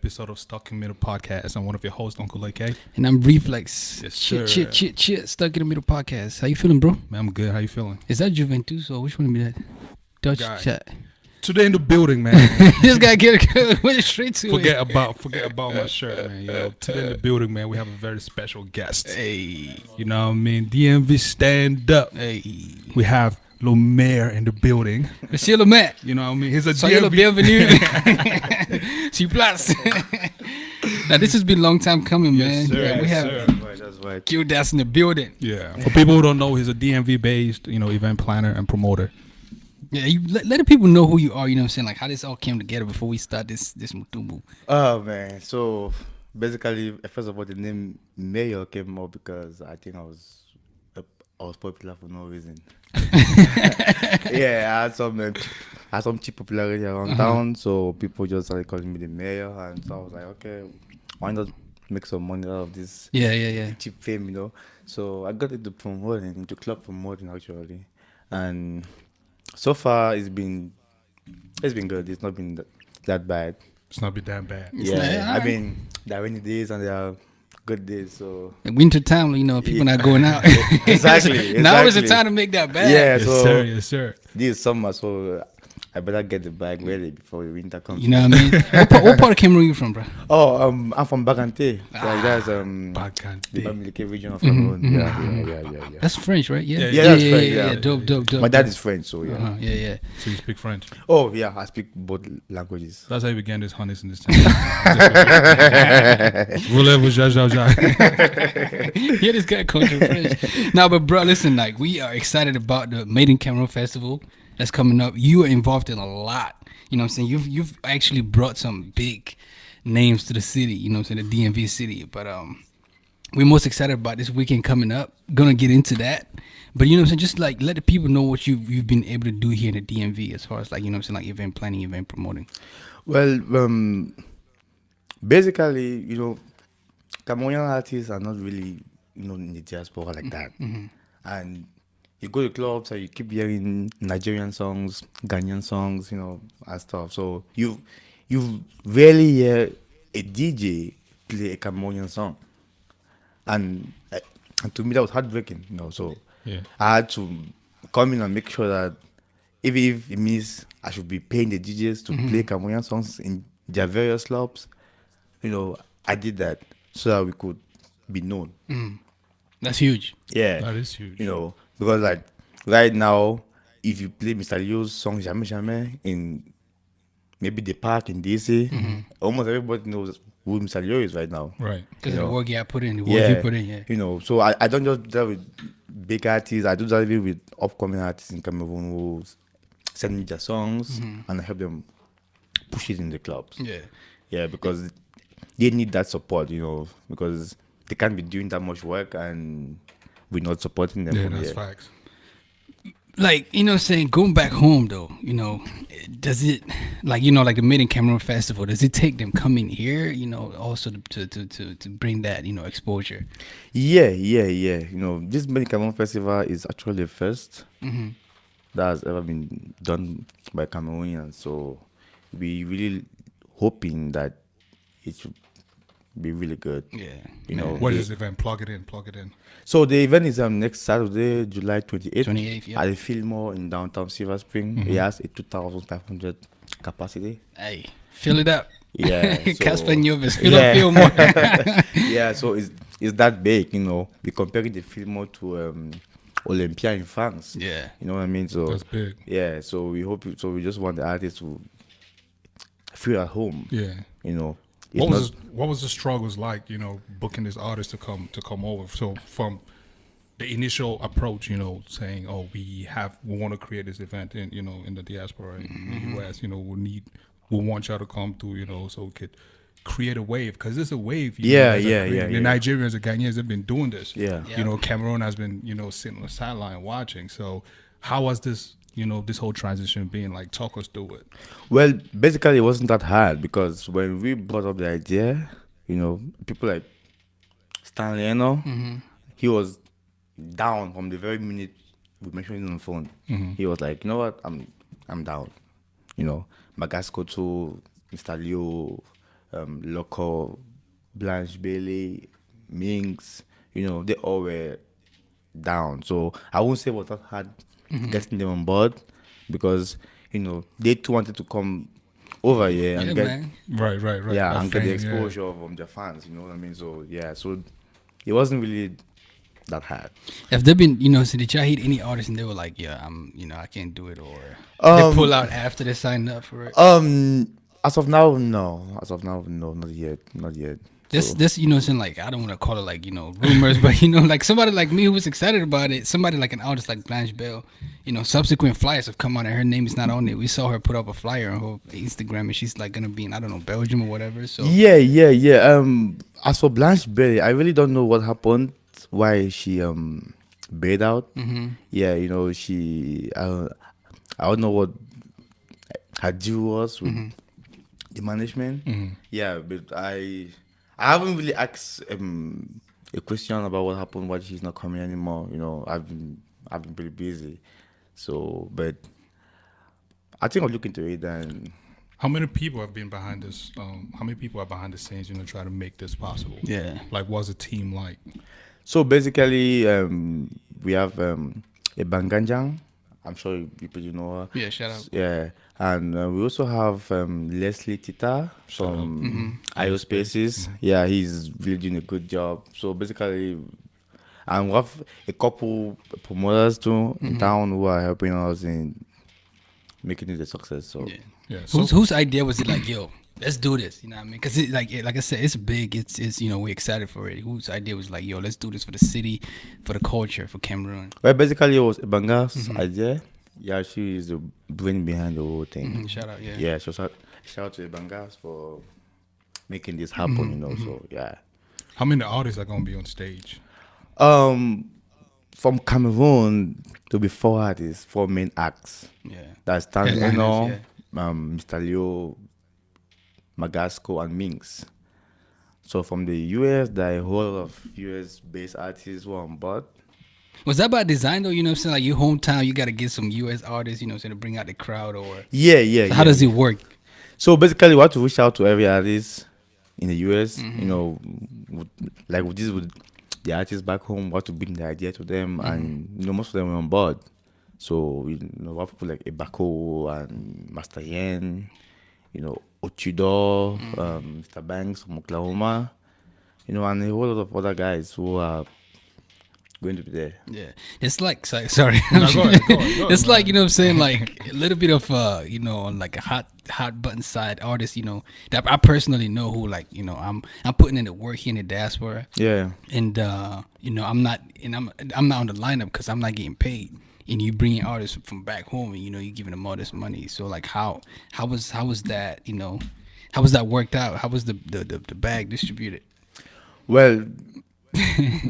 episode of Stuck in the Middle podcast. I'm one of your hosts, Uncle AK. And I'm Reflex. Yes, sir. Shit. Stuck in the Middle podcast. How you feeling, bro? Man, I'm good. How you feeling? Is that Juventus or which one be that? Dutch Guy. chat. Today in the building, man. This guy went straight to forget about my shirt, man. You know, today in the building, man, we have a very special guest. Hey. You know what I mean? DMV stand up. Hey. We have Maire in the building. Monsieur le maire. You know what I mean? He's a Soyez le DMV. bienvenu. S'il place. Now, this has been a long time coming, man. Yes, sir. Yeah, we have That's right. Gyldas in the building. Yeah. For people who don't know, he's a DMV based, event planner and promoter. Yeah, you let the people know who you are, you know what I'm saying? Like how this all came together before we start this mutumbu. Oh man, so basically, first of all, the name Maire came up because I think I was popular for no reason. Yeah, I had some cheap popularity around town, so people just started calling me the Maire, and so I was like, okay, why not make some money out of this Yeah. cheap fame, you know? So I got into promoting, into club promoting actually, and so far it's been good. It's not been that bad. It's not be that bad. Yeah, Alright. I mean, there are rainy days and there are good days. So In winter time, people not going out. Exactly. Now is the time to make that bad. yeah, Yes, so sir. Yes, sir. this is summer, so I better get the bag ready before the winter comes. You know what I mean? what part of Cameroon you from, bro? Oh, I'm from Bagante. That's the Bagante. Bamileke region of Cameroon. Yeah. That's French, right? Yeah. Yeah, that's French, yeah. Dope. My dad is French, so yeah. Yeah. So you speak French. Oh yeah, I speak both languages. That's how you began this harness in this town. Voulez-vous jaja? Yeah, this guy comes from French. Now, but bro, listen, like we are excited about the Made in Cameroon Festival that's coming up. You are involved in a lot. You know what I'm saying? You've actually brought some big names to the city, you know what I'm saying, the DMV city. But we're most excited about this weekend coming up. Gonna get into that. But you know what I'm saying, just like let the people know what you've been able to do here in the DMV as far as like, you know what I'm saying, like event planning, event promoting. Well, basically, Cameroonian artists are not really, in the diaspora like that. And you go to clubs and you keep hearing Nigerian songs, Ghanaian songs, and stuff. So you rarely hear a DJ play a Cameroonian song. And to me, that was heartbreaking, So Yeah. I had to come in and make sure that even if it means I should be paying the DJs to play Cameroonian songs in their various clubs, I did that so that we could be known. That's huge. Yeah. That is huge. Because like right now, if you play Mr. Leo's song Jamais Jamais in maybe the park in DC, almost everybody knows who Mr. Leo is right now. Right. Because of the work I put in, the work you put in, yeah. So I don't just deal with big artists. I do that with upcoming artists in Cameroon who send me their songs and I help them push it in the clubs. Yeah. Yeah, because they need that support, because they can't be doing that much work and we're not supporting them. Yeah, from that's here. facts. Like, saying going back home though, does it like the Made in Cameroon Festival, does it take them coming here, also to bring that, exposure? Yeah. This Made in Cameroon Festival is actually the first that has ever been done by Cameroonians. So we really hoping that it should be really good. Yeah. What is this event? Plug it in. So the event is next Saturday, July 28th. 28th, yeah. At the Fillmore in downtown Silver Spring. It has a 2,500 capacity. Hey, fill it up. Yeah. Casper Nyovis, fill up Fillmore. Yeah, so it's that big, We comparing the Fillmore to Olympia in France. Yeah. You know what I mean? So That's big. yeah, so we just want the artists to feel at home. Yeah. It's What was the struggles like, booking this artist to come over? So from the initial approach, saying, oh, we want to create this event in in the diaspora in the US, we want y'all to come through, so we could create a wave, because it's a wave. The Nigerians and Ghanaians have been doing this. Yeah. Cameroon has been, sitting on the sideline watching. So how was this? This whole transition being like, talk us through it. Well, basically, it wasn't that hard because when we brought up the idea, people like Stanley, he was down from the very minute we mentioned it on the phone. He was like, you know what, I'm down. Magasco to Mr. Leo, Loco, Blanche Bailey, Minx, they all were down. So I won't say what hard getting them on board because, they too wanted to come over here and get man. Right. yeah, That and get the fame, exposure from their fans, you know what I mean? So yeah, so it wasn't really that hard. Have there been, so did y'all hit any artists and they were like, yeah, I can't do it, or they Um, pull out after they sign up for it? As of now, no. As of now, no, not yet, not yet. So, This, saying like, I don't want to call it like, rumors, but like somebody like me who was excited about it, somebody like an artist like Blanche Bell, subsequent flyers have come out and her name is not on it. We saw her put up a flyer on her Instagram and she's like gonna be in, I don't know, Belgium or whatever. So yeah. As for Blanche Berry, I really don't know what happened, why she bailed out. Yeah, she I don't know what her deal was with the management. Yeah, but I haven't really asked a question about what happened, why she's not coming anymore. I've been pretty busy, so but I think I'll look into it. And How many people have been behind this? How many people are behind the scenes, try to make this possible? yeah, Like, what's the team like? so basically, we have a Banganjang. I'm sure you know her. yeah, shout out. Yeah, and we also have Leslie Tita from Aerospaces. Yeah, he's really doing a good job. So basically, and we have a couple promoters too in town who are helping us in making it a success. So Yeah. So Whose idea was it like, yo, let's do this? You know what I mean? Because like I said, it's big. It's we're excited for it. Whose idea was like, yo, let's do this for the city, for the culture, for Cameroon? well, basically, it was Banga's idea. Yeah, she is the brain behind the whole thing. Shout out, yeah. Yeah, so shout out to Bangas for making this happen. So yeah. how many artists are gonna be on stage? From Cameroon, to be 4 artists, 4 main acts. Yeah. That's Headliners, Tanzano, Mr. Leo, Magasco, and Minx. So from the US, there are a whole lot of US based artists who are on board. Was that by design though? You know what I'm saying? Like your hometown, you got to get some US artists, to bring out the crowd, or Yeah. so how does it work? So basically, we have to reach out to every artist in the US. Like with the artists back home, we have to bring the idea to them, and most of them are on board. So we have people like Ebako and Master Yen, Ochido, Mr. Banks from Oklahoma, and a whole lot of other guys who are going to be there. Yeah, it's like sorry. Go ahead, It's man. like what I'm saying, like a little bit of on like a hot button side artist, that I personally know who I'm putting in the work here in the diaspora, Yeah. and I'm not on the lineup because I'm not getting paid. And you bringing artists from back home, and you giving them all this money. So like how was that how was that worked out? How was the bag distributed? Well,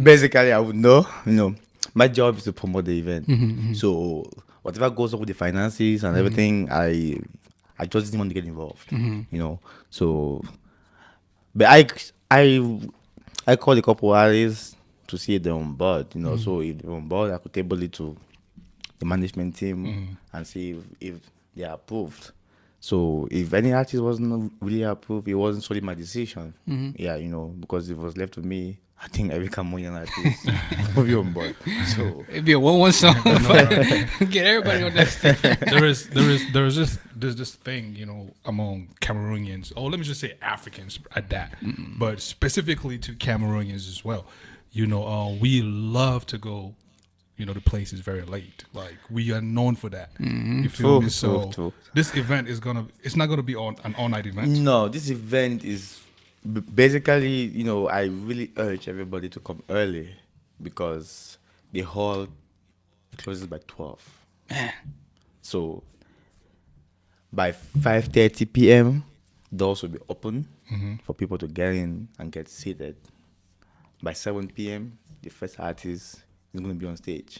basically, I would know. My job is to promote the event. So whatever goes on with the finances and everything, I just didn't want to get involved. So, but I called a couple artists to see if they're on board. So if they're on board, I could table it to the management team and see if they are approved. So if any artist wasn't really approved, it wasn't solely my decision. Yeah, because it was left to me. I think every Cameroonian artist will be on board. So It'd be a 1-1 song. Get everybody on that stage. There's this thing, among Cameroonians, or let me just say Africans at that, but specifically to Cameroonians as well. We love to go, to places very late. Like, we are known for that. You feel me? So True. this event it's not gonna be on an all-night event. No, this event is basically, I really urge everybody to come early because the hall closes by 12. Man. So by 5:30 p.m., doors will be open for people to get in and get seated. By 7 p.m., the first artist is going to be on stage.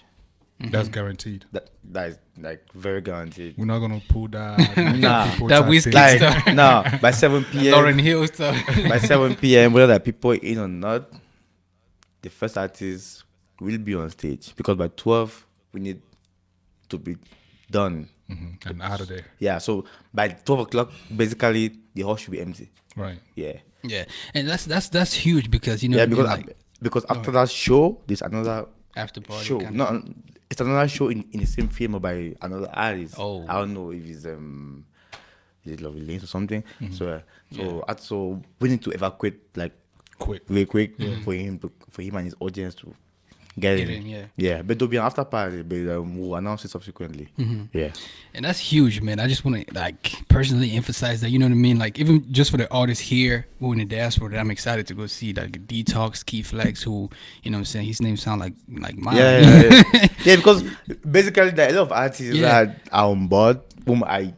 That's guaranteed. That is like very guaranteed. We're not gonna pull that. Nah. That whiskey thing. stuff. No, by 7 p.m. Lauren Hill stuff. By 7 p.m., whether there are people in or not, the first artist will be on stage because by 12 we need to be done. And out of there. Yeah, so by 12 o'clock, basically the hall should be empty. Right. Yeah. Yeah, and that's huge because Yeah, what I because mean, like because after that show, there's another after party show. kind No, of. it's another show in the same film by another artist. Oh. I don't know if it's is it Lovely Lanes or something. So we need to evacuate like Quick. really quick for him and his audience to get in. yeah. But there'll be an after party, but we'll announce it subsequently. Yeah. And that's huge, man. I just want to like personally emphasize that. You know what I mean? Like even just for the artists here who in the diaspora, that I'm excited to go see. Like Detox, Key Flex, who you know what I'm saying, his name sound like mine. Yeah. Yeah, because basically there are a lot of artists Yeah. that are on board whom I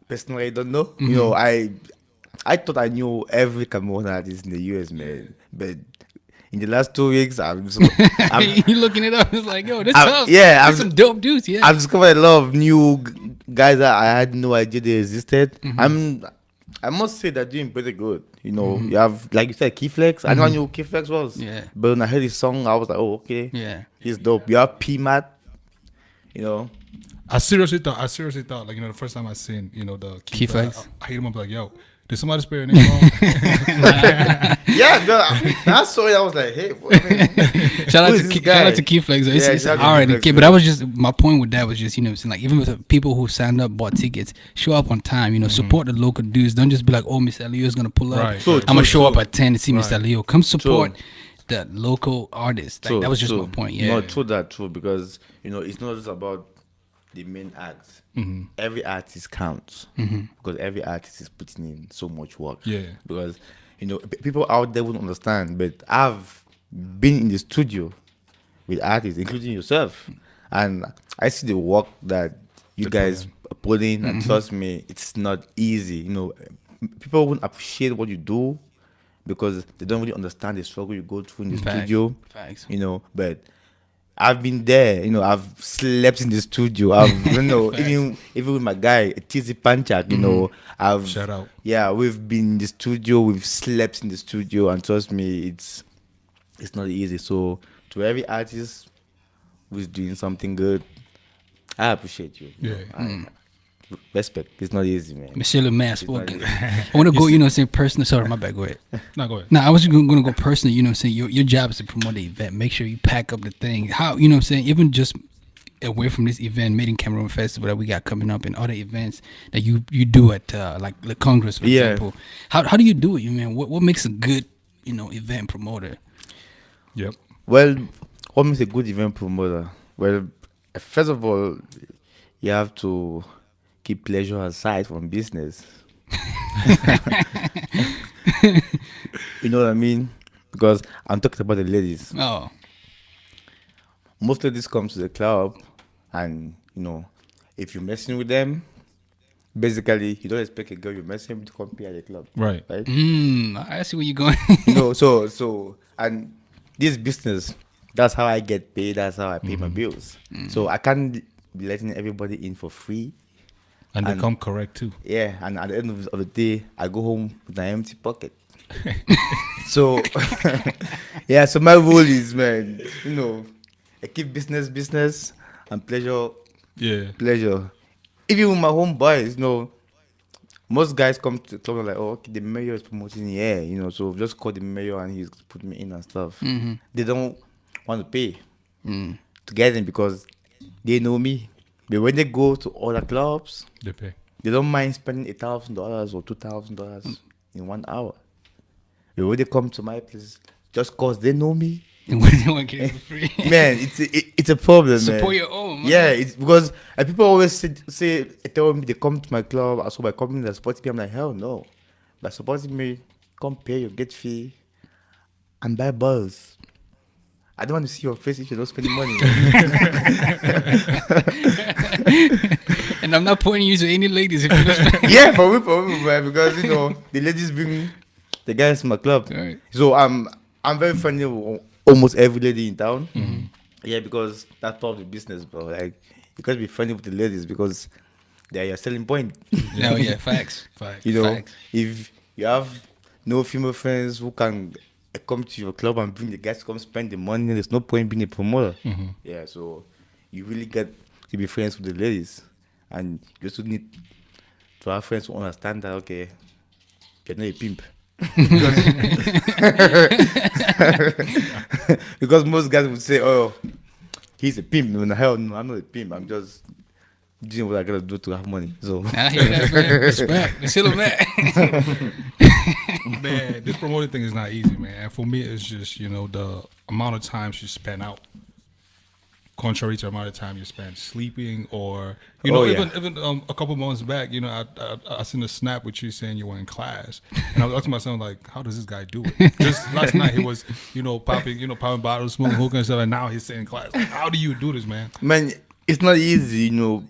personally don't know. You know, I thought I knew every Cameroon artist in the US, man. But in the last 2 weeks, I'm You looking it up? It's like, yo, this I'm- tough. yeah, There's some dope dudes. Yeah, I've discovered a lot of new guys that I had no idea they existed. I must say they're doing pretty good. You know, you have, like you said, Key Flex. I never knew who Key Flex was. Yeah. But when I heard his song, I was like, oh, okay. Yeah. He's dope. You have P-Mat. You know. I seriously thought, like, you know, the first time I seen, you know, the Key Flex. I hit him up like, yo, did somebody spell your name wrong? Yeah, no, I saw it. I was like, hey, what, Shout who out is to this Shout out guy? to Key Flex. It's, Yeah, it's shout out to alright, Key Flex, okay. But that was just my point with that was just, you know, like even with the people who signed up, bought tickets, show up on time. You know, support the local dudes. Don't just be like, oh, Mr. Leo is gonna pull up. Right. True, I'm gonna true, show up true. at 10 to see Mr. Leo. Come support True. the local artist. Like, that was just my point. Yeah. No, true, because, you know, it's not just about the main act. Every artist counts because every artist is putting in so much work. Yeah. Because, you know, people out there wouldn't understand, but I've been in the studio with artists, including yourself, and I see the work that you guys put in, and trust me, it's not easy. You know, people won't appreciate what you do because they don't really understand the struggle you go through in the Facts. studio. Facts. You know, but I've been there. You know, I've slept in the studio. I've, you know, even with my guy Tizi Panchak. You know, I've Shout out. Yeah, we've been in the studio. We've slept in the studio, and trust me, it's not easy. So to every artist who's doing something good, I appreciate you. You Yeah. know, respect. It's not easy, man. Monsieur Le Maire spoken. I want to go, you know what I'm saying, personal. Sorry, my bad. Go ahead. No, go ahead. Now, I was going to go personal, you know what I'm saying. Your job is to promote the event. Make sure you pack up the thing. How, you know what I'm saying, even just away from this event, Made in Cameroon Festival that we got coming up and other events that you do at like the Congress, for example. How do you do it, you man? What makes a good, you know, event promoter? Yep. Well, what makes a good event promoter? Well, first of all, you have to keep pleasure aside from business. You know what I mean? Because I'm talking about the ladies. Oh, Most ladies come to the club, and you know, if you're messing with them, basically you don't expect a girl you're messing with to come pay at the club, Right. right? I see where you're going. You know, so and this business, that's how I get paid. That's how I pay my bills. So I can't be letting everybody in for free. And they come correct too. Yeah, and at the end of the day, I go home with an empty pocket. So, yeah, so my rule is, man, you know, I keep business, and pleasure. Even with my home boys, you know, most guys come to the club and like, oh, okay, the mayor is promoting here, you know, so just call the mayor and he's put me in and stuff. They don't want to pay to get in because they know me. But when they go to other clubs, They pay. they don't mind spending $1,000 or $2,000 in 1 hour. But when they come to my place, just cause they know me, And when they want to get it for free. man, it's a problem, man. Support your own, man. Yeah, it's because people always tell me they come to my club, so by coming they support me. I'm like, hell no. By supporting me, come pay your gate fee and buy buzz. I don't want to see your face if you don't spend money. And I'm not pointing you to any ladies if you don't spend. Yeah, for me, man, because you know the ladies bring the guys to my club. Right. So I'm very friendly with almost every lady in town. Yeah, because that's part of the business, bro. Like you gotta be friendly with the ladies because they're your selling point. Oh yeah, facts. Facts. You know, Facts. if you have no female friends who can come to your club and bring the guys to come spend the money, there's no point being a promoter. Yeah, so you really get to be friends with the ladies. And you also need to have friends who understand that, okay, you're not a pimp. Because most guys would say, oh, he's a pimp. No, hell no, I'm not a pimp. I'm just doing what I gotta do to have money. So I hear that, man. Respect. It's still a man. Man, this promoting thing is not easy, man. And for me, it's just, you know, the amount of time you spend out, contrary to the amount of time you spend sleeping, or, you know, even a couple months back, you know, I seen a snap with you saying you were in class, and I was asking myself, like, how does this guy do it? Just last night he was, you know, popping bottles, smoking hookah and stuff, and now he's sitting in class. Like, how do you do this, man? man, it's not easy, you know.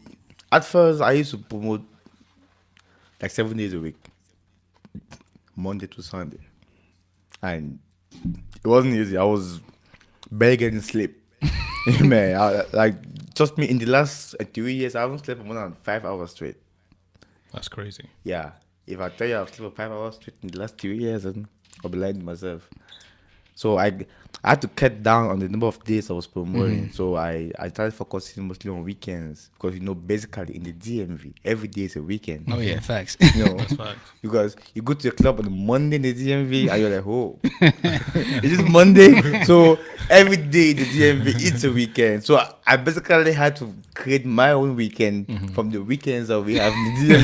At first, I used to promote like 7 days a week, Monday to Sunday, and it wasn't easy. I was barely getting sleep. Man, trust me, in the last 3 years, I haven't slept for more than 5 hours straight. That's crazy. Yeah, if I tell you I've slept for 5 hours straight in the last 3 years, then I'll be lying to myself. So I had to cut down on the number of days I was promoting. So I started focusing mostly on weekends, because, you know, basically in the DMV, every day is a weekend. Oh yeah, facts. You know, That's facts. because you go to the club on a Monday in the DMV and you're like, oh, it is Monday. So every day in the DMV, it's a weekend. So I basically had to create my own weekend from the weekends that we have in the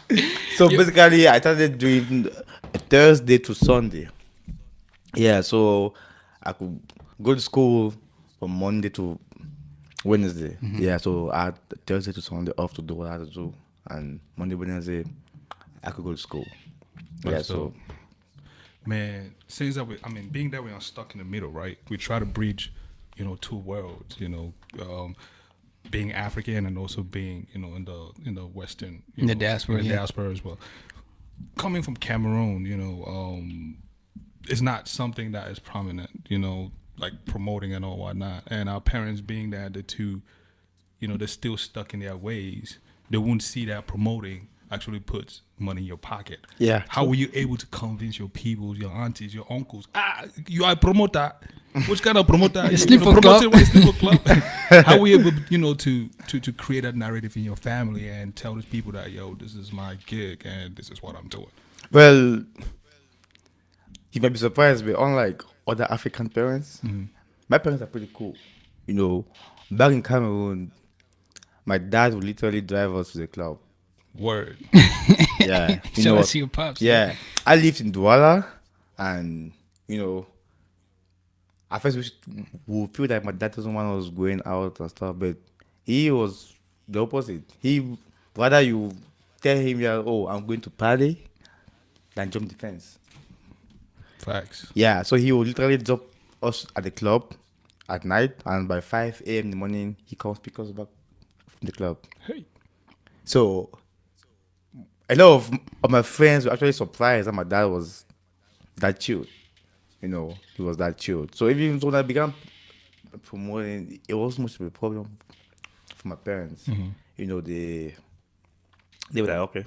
DMV. So basically, I started doing Thursday to Sunday. Yeah, so I could go to school from Monday to Wednesday. Yeah, so I had Thursday to Sunday off to do what I had to do, and Monday, Wednesday, I could go to school. That's dope. Man, since that being that we are stuck in the middle, right? We try to bridge, you know, two worlds. You know, being African and also being, you know, in the Western, In the diaspora, in the yeah. diaspora as well. Coming from Cameroon, you know, it's not something that is prominent, you know, like promoting and all whatnot. And our parents being that the two, you know, they're still stuck in their ways. They won't see that promoting actually puts money in your pocket. Yeah. How were you able to convince your people, your aunties, your uncles? You are a promoter. Which kind of promoter? You know, promoting with Slipper Club. How were you able, you know, to create that narrative in your family and tell these people that, yo, this is my gig and this is what I'm doing? Well, you might be surprised, but unlike other African parents, my parents are pretty cool. You know, back in Cameroon, my dad would literally drive us to the club. Word. Yeah. You Shout know, out to your pops. yeah. I lived in Douala, and, you know, at first we feel that my dad doesn't want us going out and stuff, but he was the opposite. He rather you tell him, yeah, oh, I'm going to party, than jump the fence. Facts. Yeah, so he would literally drop us at the club at night, and by 5 a.m. in the morning, he comes pick us back from the club. Hey. So a lot of my friends were actually surprised that my dad was that chilled. You know, he was that chilled. So even when I began promoting, it wasn't much of a problem for my parents. You know, they were like, okay,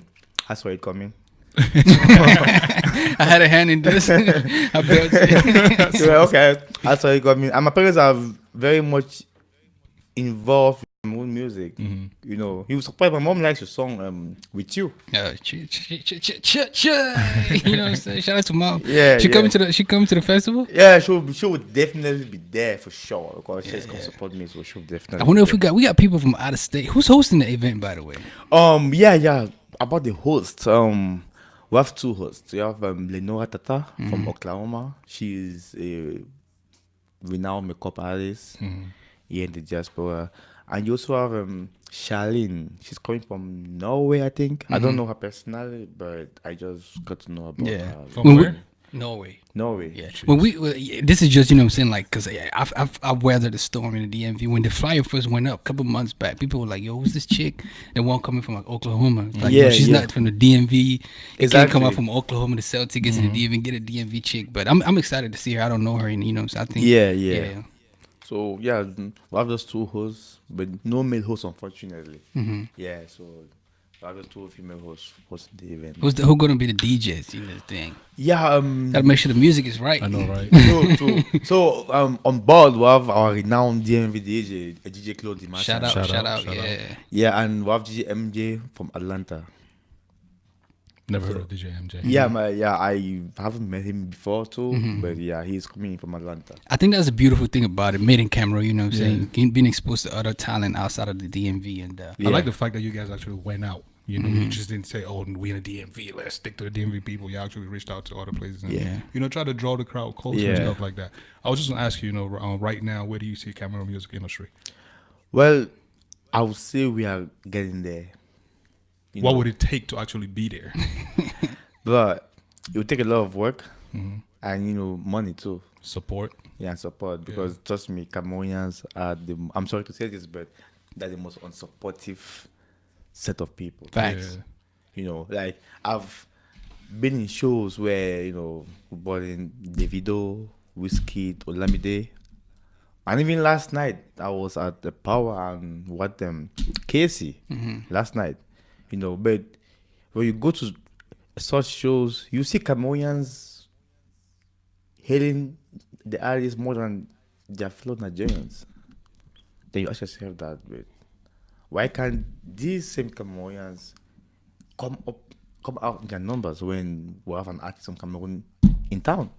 I saw it coming. I had a hand in this. I built it. They were like, okay, I saw it coming. And my parents are very much involved in Cameroon music. You know, he was surprised. My mom likes your song "With You." You know what I'm saying? Shout out to mom. Yeah, She yeah. coming to the festival. Yeah, she would definitely be there for sure, because she's gonna support me, so she would definitely. I wonder if be we got people from out of state. Who's hosting the event, by the way? there. Yeah. About the host, we have two hosts. We have Lenora Tata from Oklahoma. She's a renowned makeup artist here in the diaspora. And you also have Charlene. She's coming from Norway, I think. I don't know her personally, but I just got to know about her. From where? Norway. Norway. Yeah. When this is just, you know what I'm saying, like, because I've weathered the storm in the DMV. When the flyer first went up a couple months back, people were like, yo, who's this chick? The one coming from like Oklahoma. Like, Yeah, yo, she's yeah. not from the DMV. It can't come Exactly. out from Oklahoma to sell tickets in the DMV and get a DMV chick. But I'm excited to see her. I don't know her, and you know, so I think. Yeah. So, yeah, we have those two hosts, but no male hosts, unfortunately. Yeah, so I have two female hosts hosting the event. Who gonna be the DJs in this thing? Yeah, Gotta make sure the music is right. I know, right? true. So on board we have our renowned DMV DJ, DJ Claude Dimasha. Shout out, yeah. Yeah, and we have DJ MJ from Atlanta. Never heard of DJ MJ. Yeah, I haven't met him before too, but yeah, he's coming from Atlanta. I think that's a beautiful thing about it, made in Cameroon. You know what I'm saying? Being exposed to other talent outside of the DMV and. I like the fact that you guys actually went out. You know, you just didn't say, "Oh, we in the DMV. Let's stick to the DMV people." You actually reached out to other places and try to draw the crowd closer and stuff like that. I was just gonna ask you, right now, where do you see Cameroon music industry? Well, I would say we are getting there. What would it take to actually be there? But it would take a lot of work and money too. Support. Yeah, and support, because trust me, Cameroonians are I'm sorry to say this, but they're the most unsupportive set of people. Facts. Like I've been in shows where we brought in Davido, Wizkid, Olamide, and even last night I was at the Power and Casey last night. But when you go to such shows, you see Cameroonians hailing the artists more than their fellow Nigerians. Then you ask yourself that, but why can't these same Cameroonians come out in their numbers when we have an artist from Cameroon in town?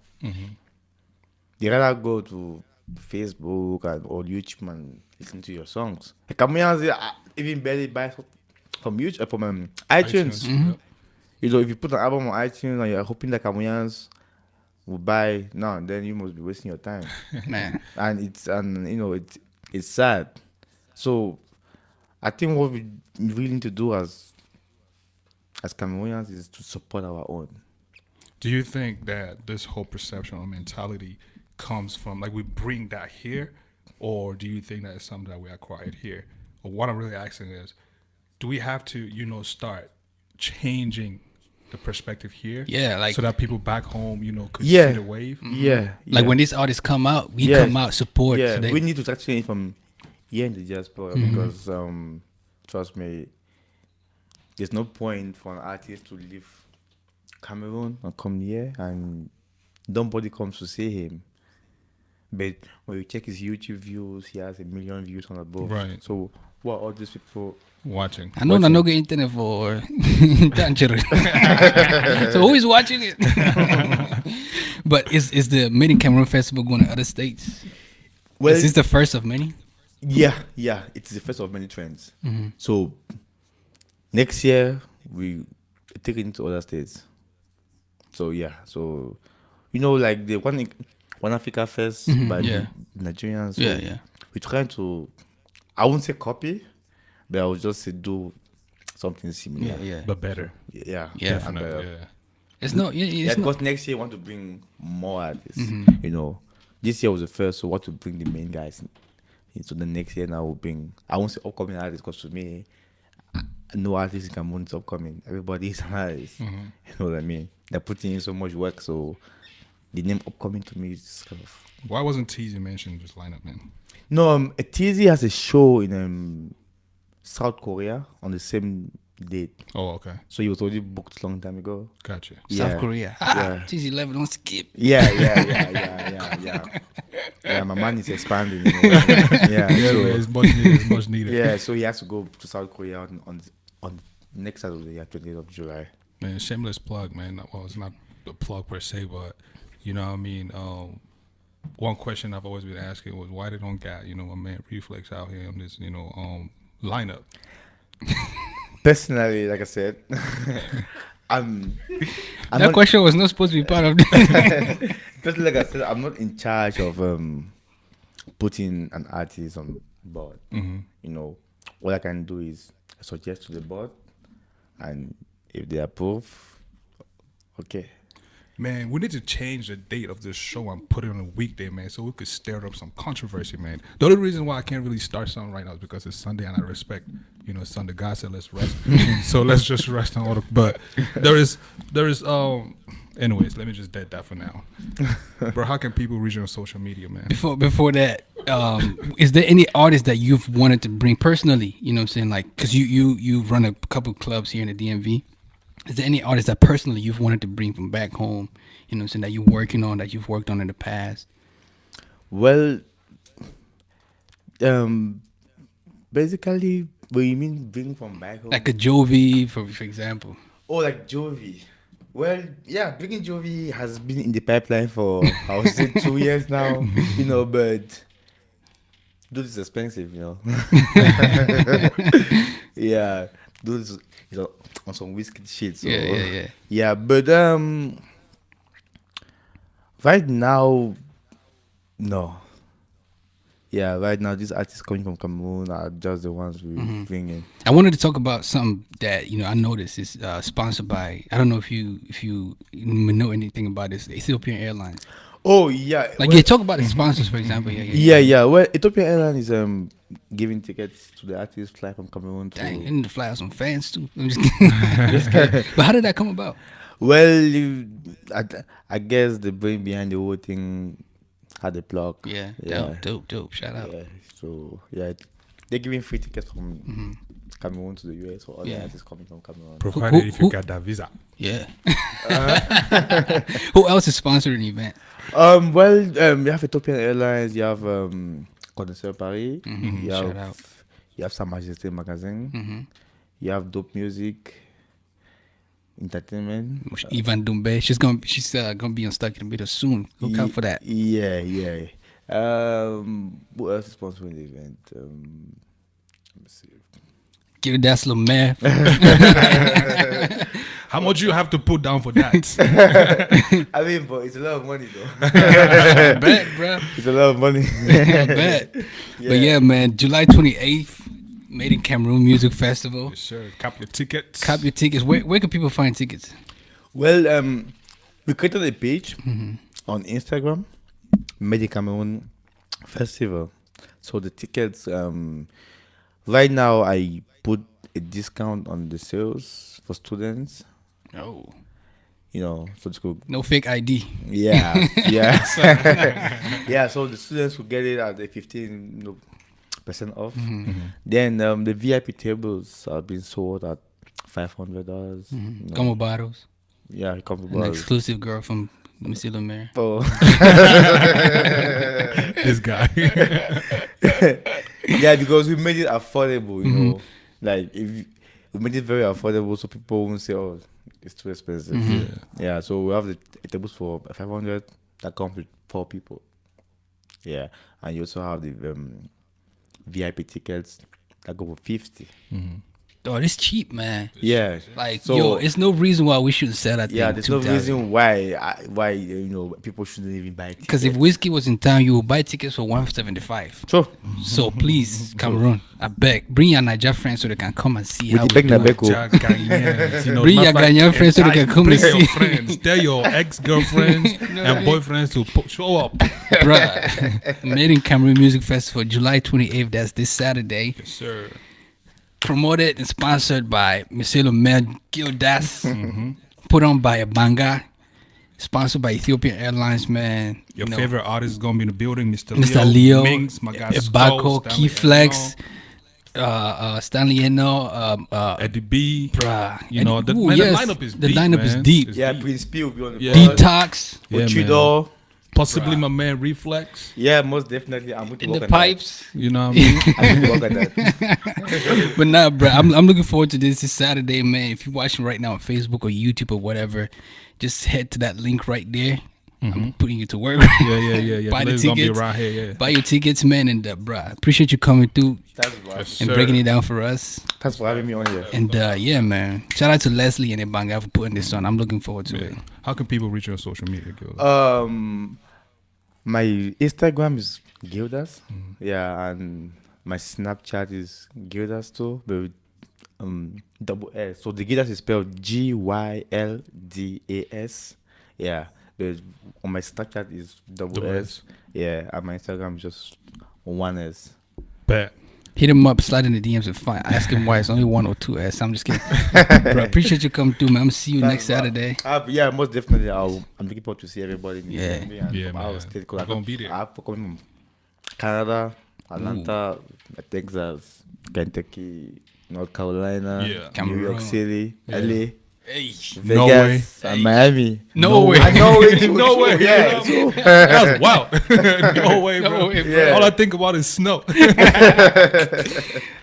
They rather go to Facebook or YouTube and listen to your songs. The Cameroonians even barely buy from YouTube, from iTunes. If you put an album on iTunes and you're hoping that Cameroonians will buy, then you must be wasting your time, Man. And it's sad. So I think what we really need to do as Cameroonians is to support our own. Do you think that this whole perception or mentality comes from, like, we bring that here, or do you think that it's something that we acquired here? Or what I'm really asking is, do we have to, start changing the perspective here? Yeah, like, so that people back home, could see the wave? Like when these artists come out, we come out, support. Yeah, So we need to start changing from here in the diaspora because, trust me, there's no point for an artist to leave Cameroon and come here and nobody comes to see him. But when you check his YouTube views, he has 1 million views on above. Right. So what are all these people watching? I know no get internet for Tangerine. So who is watching it? But is the Made in Cameroon Festival going to other states? Well, is this the first of many? Yeah, it's the first of many trends. So next year we take it into other states. So like the One Africa Fest by the Nigerians. So we're trying to, I won't say copy, but I would just say do something similar. But better. Yeah. Definitely. It's not. Because next year I want to bring more artists. This year was the first, so I want to bring the main guys. So the next year now we'll bring, I won't say upcoming artists, because to me, no artist in Cameroon is upcoming. Everybody is an artist. You know what I mean? They're putting in so much work, so the name upcoming to me is kind of. Why wasn't TZ mentioned in this lineup, man? No, TZ has a show in South Korea on the same date. Oh, okay. So he was already booked a long time ago. South Korea. TZ11 don't skip. Yeah. Yeah, my man is expanding. So, it's much needed. Yeah, so he has to go to South Korea on next Saturday, 28th of July. Man, shameless plug, man. Well, it's not a plug per se, but you know what I mean. One question I've always been asking was why they don't got my man Reflex out here on this lineup. Personally, like I said, that question was not supposed to be part of this. Personally, like I said, I'm not in charge of putting an artist on board. What I can do is suggest to the board, and if they approve, okay. Man, we need to change the date of this show and put it on a weekday, man, so we could stir up some controversy, man. The only reason why I can't really start something right now is because it's Sunday and I respect, Sunday. God said let's rest, so let's just rest on all the. But there is. Anyways, let me just dead that for now. Bro, how can people reach you on social media, man? Before that, is there any artist that you've wanted to bring personally? You know what I'm saying? Like, because you run a couple clubs here in the DMV. Is there any artist that personally you've wanted to bring from back home? You know what I'm saying? That you're working on, that you've worked on in the past? Well, basically, what you mean bring from back home? Like a Jovi, for example. Oh, like Jovi. Well, yeah, bringing Jovi has been in the pipeline for, I would say, 2 years now, you know, but dude is expensive, you know. Yeah, dude is on some whiskey shit. So, Yeah. Yeah, but right now, no. Yeah, right now these artists coming from Cameroon are just the ones we bring in. I wanted to talk about something that I noticed is sponsored by. I don't know if you know anything about this, Ethiopian Airlines. Oh yeah, Like talk about the sponsors, for example. Yeah. Well, Ethiopian Airlines is giving tickets to the artists fly from Cameroon to. Dang, and to fly out some fans too. I'm just kidding. But how did that come about? Well, I guess the brain behind the whole thing had a plug. Yeah. Dope. Shout out. Yeah. So yeah, they're giving free tickets from Cameroon to the US for all the artists coming from Cameroon. Provided if you got that visa. Yeah. Who else is sponsoring the event? Well, you have Ethiopian Airlines, you have Condenseur Paris, you have Sa Majesté Magazine, you have Dope Music Entertainment. Ivan Dumbe. She's gonna be on Stuck in the Middle soon. Look out for that. Yeah. Who else is sponsoring the event? Let me see. Gyldas Maire. How much you have to put down for that? I mean, but it's a lot of money though. I bet, bro. It's a lot of money. I bet. Yeah. But yeah, man, July 28th, Made in Cameroon Music Festival. Yes, sir. Cop your tickets. Where can people find tickets? Well, we created a page on Instagram, Made in Cameroon Festival. So the tickets, right now I put a discount on the sales for students. Oh. You know, so it's cool. No fake ID. Yeah. Yeah, so the students will get it at the 15% off. Then the VIP tables are being sold at $500. You know. Combo bottles. Yeah, combo An bottles. exclusive girl from Monsieur Le Maire. Oh. This guy. Yeah, because we made it affordable, you know. Like we made it very affordable, so people won't say, "Oh, it's too expensive." Yeah, so we have the tables for 500 that come with 4 people. Yeah, and you also have the VIP tickets that go for 50. Oh, it's cheap, man. Yeah, Like, so, it's no reason why we shouldn't sell that thing. yeah, there's no 2,000. reason why you know people shouldn't even buy tickets. Because if whiskey was in town, you would buy tickets for $175. Sure. So please, Cameroon, I beg, bring your Niger friends so they can come and see With how the we beg do na it. beko. Bring your Ghanaian friends so they can come and Tell your see. friends. Tell your ex-girlfriends and boyfriends to show up. Bruh, Made in Cameroon Music Festival, July 28th. That's this Saturday. Yes, sir. Promoted and sponsored by Monsieur Le Maire Gyldas. Put on by a Banga. Sponsored by Ethiopian Airlines, man. Your favorite artist is gonna be in the building, Mr. Leo, Mings, my guy Ebako, Skull, Key Flex, Stanley Eno, Eddie B. bruh. You know, the lineup is the deep, lineup is man. deep. It's Yeah, deep. Prince P will be on the Yeah. board. Detox Yeah, Ochido. Possibly my man Reflex. Yeah, most definitely. I'm going to in work the on that. pipes. You know what I mean? I'm going to work on that. But nah, bro, I'm looking forward to this Saturday, man. If you're watching right now on Facebook or YouTube or whatever, just head to that link right there. I'm putting you to work. Yeah. Buy the It's gonna be tickets. around here, yeah. Buy your tickets, man, and bruh, appreciate you coming through That's right. Yes, and sir. breaking it down for us. Thanks for having me on here. And yeah, man, shout out to Leslie and Ebanga for putting this on. I'm looking forward to it. How can people reach you on social media, Gil? My Instagram is Gyldas. Yeah, and my Snapchat is Gyldas too, but with double S. So the Gyldas is spelled Gyldas. Yeah, but on my Snapchat is double S. Yeah, and my Instagram is just one S. Bet. Hit him up, slide in the DMs and find. Ask him why it's only 1 or 2 S. I'm just kidding. Bro, appreciate you coming through, man. I'm gonna see you next Saturday. Yeah, most definitely. I'm looking forward to see everybody. In the Yeah. community and Yeah, from our man. state, 'cause I'm gonna be there. I'm coming from Canada, Atlanta, Texas, Kentucky, North Carolina, Yeah. New York Cameroon. City, Yeah. LA, Hey, No Vegas, way. and Miami. no way. I know it. No way. Yeah. That's wild. No way, bro. No way, bro. Yeah. All I think about is snow.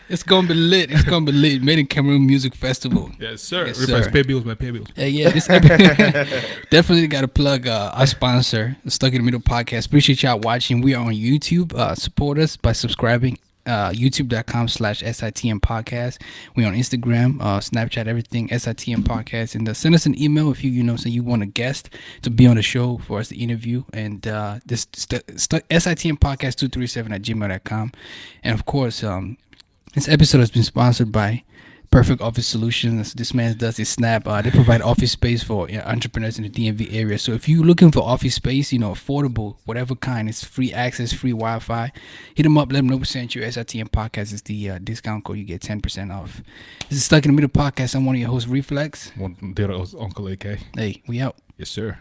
It's gonna be lit. It's gonna be lit. Made in Cameroon Music Festival. Yes, sir. Yes, Reflex, sir. pay bills, man. Pay bills. Yeah. This definitely got to plug our sponsor, the Stuck in the Middle podcast. Appreciate y'all watching. We are on YouTube. Support us by subscribing. YouTube.com/SITM podcast. We on Instagram, Snapchat, everything SITM podcast. And send us an email if you say you want a guest to be on the show for us to interview. And this SITM podcast 237@gmail.com. And of course, this episode has been sponsored by Perfect Office Solutions. This man does is Snap. They provide office space for entrepreneurs in the DMV area. So if you're looking for office space, affordable, whatever kind, it's free access, free Wi-Fi. Hit them up. Let them know we sent you. SITM podcast is the discount code. You get 10% off. This is Stuck in the Middle podcast. I'm one of your hosts, Reflex. One did Uncle AK. Hey, we out. Yes, sir.